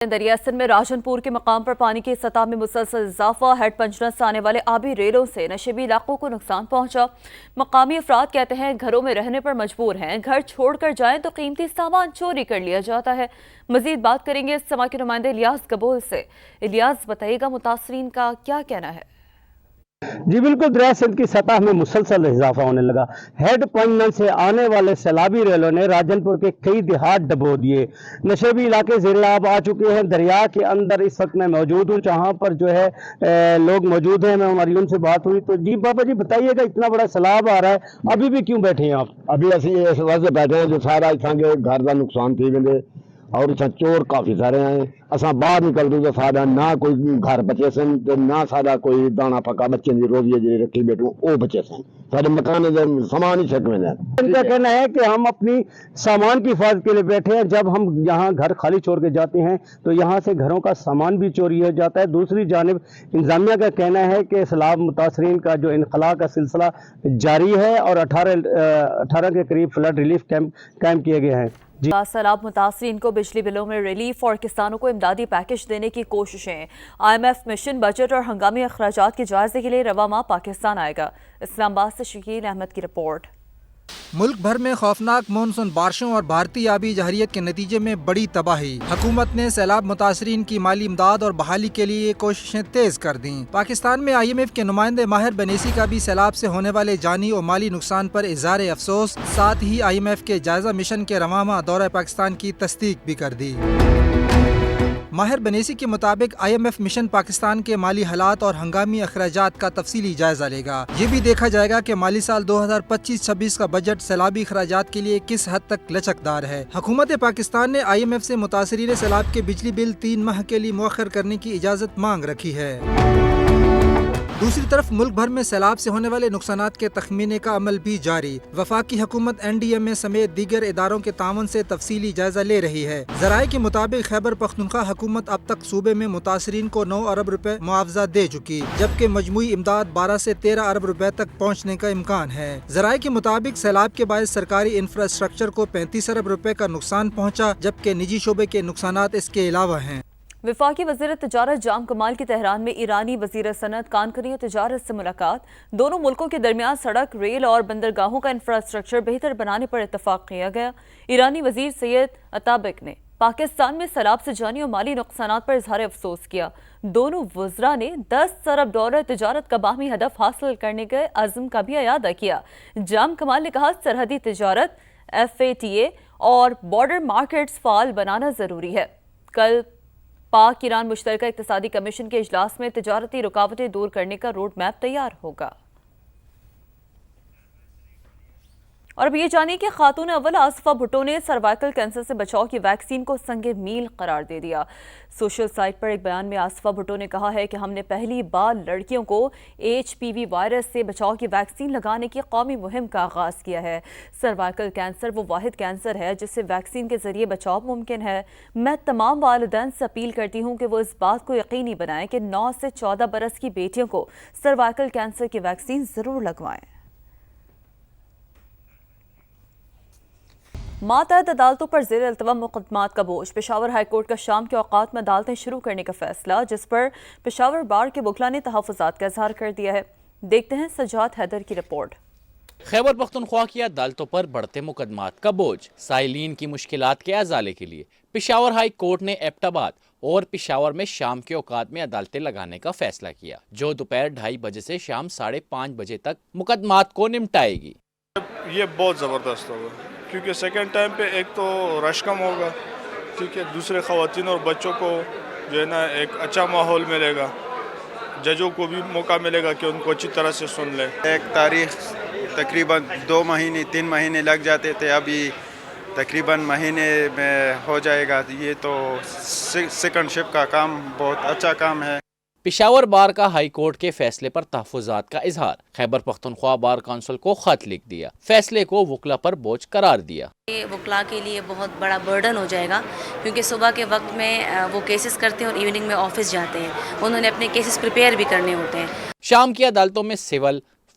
دریا سندھ میں راجنپور کے مقام پر پانی کی سطح میں مسلسل اضافہ، ہیڈ پنجنس سے آنے والے آبی ریلوں سے نشیبی علاقوں کو نقصان پہنچا۔ مقامی افراد کہتے ہیں گھروں میں رہنے پر مجبور ہیں، گھر چھوڑ کر جائیں تو قیمتی سامان چوری کر لیا جاتا ہے۔ مزید بات کریں گے سما کے نمائندے الیاس گبول سے۔ الیاس، بتائیے گا متاثرین کا کیا کہنا ہے؟ جی بالکل، دریا سندھ کی سطح میں مسلسل اضافہ ہونے لگا۔ ہیڈ پنجنس سے آنے والے سیلابی ریلوں نے راجنپور کے کئی دیہات ڈبو دیے۔ نشیبی علاقے زیر آب آ چکے ہیں۔ دریا کے اندر اس وقت میں موجود ہوں، جہاں پر جو ہے لوگ موجود ہیں۔ میں ہماری ان سے بات ہوئی تو جی بابا جی بتائیے گا، اتنا بڑا سیلاب آ رہا ہے، ابھی بھی کیوں بیٹھے ہیں آپ؟ ابھی اسی اس وجہ بیٹھے ہیں جو سارا اتنا کے گھر کا نقصان تھی ویندے اور اتنا چور کافی سارے ہیں۔ اساں باہر نکل دوں تو سارا نہ کوئی گھر بچے سن نہ سارا کوئی دانا پکا بچے کی روزی جی رکھی بیٹھوں وہ بچے سن، سارے مکان سامان ہی چھکویں ہیں۔ ان کا کہنا ہے کہ ہم اپنی سامان کی حفاظت کے لیے بیٹھے ہیں، جب ہم یہاں گھر خالی چھوڑ کے جاتے ہیں تو یہاں سے گھروں کا سامان بھی چوری ہو جاتا ہے۔ دوسری جانب انتظامیہ کا کہنا ہے کہ سیلاب متاثرین کا جو انخلاء کا سلسلہ جاری ہے اور 18 کے قریب فلڈ ریلیف کیمپ قائم کیے گئے ہیں۔ سیلاب متاثرین کو بجلی بلوں میں ریلیف اور کسانوں کو امدادی پیکج دینے کی کوششیں۔ IMF مشن بجٹ اور ہنگامی اخراجات کے جائزے کے لیے رواں ماہ پاکستان آئے گا۔ اسلام آباد سے شکیل احمد کی رپورٹ۔ ملک بھر میں خوفناک مونسون بارشوں اور بھارتی آبی جارحیت کے نتیجے میں بڑی تباہی۔ حکومت نے سیلاب متاثرین کی مالی امداد اور بحالی کے لیے کوششیں تیز کر دیں۔ پاکستان میں IMF کے نمائندے ماہر بنیسی کا بھی سیلاب سے ہونے والے جانی اور مالی نقصان پر اظہار افسوس، ساتھ ہی IMF کے جائزہ مشن کے رواں ماہ دورہ پاکستان کی تصدیق بھی کر دی۔ ماہر بنیسی کے مطابق IMF مشن پاکستان کے مالی حالات اور ہنگامی اخراجات کا تفصیلی جائزہ لے گا۔ یہ بھی دیکھا جائے گا کہ مالی سال 2025-26 کا بجٹ سیلابی اخراجات کے لیے کس حد تک لچکدار ہے۔ حکومت پاکستان نے IMF سے متاثرین سیلاب کے بجلی بل 3 ماہ کے لیے مؤخر کرنے کی اجازت مانگ رکھی ہے۔ دوسری طرف ملک بھر میں سیلاب سے ہونے والے نقصانات کے تخمینے کا عمل بھی جاری۔ وفاقی حکومت NDMA سمیت دیگر اداروں کے تعاون سے تفصیلی جائزہ لے رہی ہے۔ ذرائع کے مطابق خیبر پختونخوا حکومت اب تک صوبے میں متاثرین کو 9 ارب روپے معاوضہ دے چکی، جبکہ مجموعی امداد 12 سے 13 ارب روپے تک پہنچنے کا امکان ہے۔ ذرائع کے مطابق سیلاب کے باعث سرکاری انفراسٹرکچر کو 35 ارب روپے کا نقصان پہنچا، جبکہ نجی شعبے کے نقصانات اس کے علاوہ ہیں۔ وفاقی وزیر تجارت جام کمال کی تہران میں ایرانی وزیر صنعت کانکنی اور تجارت سے ملاقات۔ دونوں ملکوں کے درمیان سڑک، ریل اور بندرگاہوں کا انفراسٹرکچر بہتر بنانے پر اتفاق کیا گیا۔ ایرانی وزیر سید عطابک نے پاکستان میں سیلاب سے جانی اور مالی نقصانات پر اظہار افسوس کیا۔ دونوں وزراء نے 10 ارب ڈالر تجارت کا باہمی ہدف حاصل کرنے کے عزم کا بھی اعادہ کیا۔ جام کمال نے کہا سرحدی تجارت، FATA اور بارڈر مارکیٹس فعال بنانا ضروری ہے۔ کل پاک ایران مشترکہ اقتصادی کمیشن کے اجلاس میں تجارتی رکاوٹیں دور کرنے کا روڈ میپ تیار ہوگا۔ اور اب یہ جانیے کہ خاتون اول آصفہ بھٹو نے سروائیکل کینسر سے بچاؤ کی ویکسین کو سنگ میل قرار دے دیا۔ سوشل سائٹ پر ایک بیان میں آصفہ بھٹو نے کہا ہے کہ ہم نے پہلی بار لڑکیوں کو HPV وائرس سے بچاؤ کی ویکسین لگانے کی قومی مہم کا آغاز کیا ہے۔ سروائیکل کینسر وہ واحد کینسر ہے جس سے ویکسین کے ذریعے بچاؤ ممکن ہے۔ میں تمام والدین سے اپیل کرتی ہوں کہ وہ اس بات کو یقینی بنائیں کہ 9 سے 14 برس کی بیٹیوں کو سروائیکل کینسر کی ویکسین ضرور لگوائیں۔ ماتحت عدالتوں پر زیر التوا مقدمات کا بوجھ۔ پشاور ہائی کورٹ کا شام کے اوقات میں عدالتیں شروع کرنے کا فیصلہ، جس پر پشاور بار کے وکلاء نے تحفظات کا اظہار کر دیا ہے۔ دیکھتے ہیں سجاد حیدر کی رپورٹ۔ خیبر پختونخوا کی عدالتوں پر بڑھتے مقدمات کا بوجھ۔ سائلین کی مشکلات کے ازالے کے لیے پشاور ہائی کورٹ نے ایبٹ آباد اور پشاور میں شام کے اوقات میں عدالتیں لگانے کا فیصلہ کیا، جو دوپہر 2:30 بجے سے شام 5:30 بجے تک مقدمات کو نمٹائے گی۔ یہ بہت زبردست ہوگا کیونکہ سیکنڈ ٹائم پہ ایک تو رش کم ہوگا، ٹھیک ہے، دوسرے خواتین اور بچوں کو جو ہے نا ایک اچھا ماحول ملے گا، ججوں کو بھی موقع ملے گا کہ ان کو اچھی طرح سے سن لیں۔ ایک تاریخ تقریباً 2 مہینے 3 مہینے لگ جاتے تھے، ابھی تقریباً مہینے میں ہو جائے گا۔ یہ تو سیکنڈ شپ کا کام بہت اچھا کام ہے۔ پشاور بار کا ہائی کورٹ کے فیصلے پر تحفظات کا اظہار۔ خیبر پختونخوا بار کونسل کو خط لکھ دیا، فیصلے کو وکلا پر بوجھ قرار دیا۔ وکلاء کے لیے بہت بڑا برڈن ہو جائے گا کیونکہ صبح کے وقت میں وہ کیسز کرتے ہیں اور ایوننگ میں آفس جاتے ہیں، انہوں نے اپنے کیسز پریپیئر بھی کرنے ہوتے ہیں۔ شام کی عدالتوں میں سول،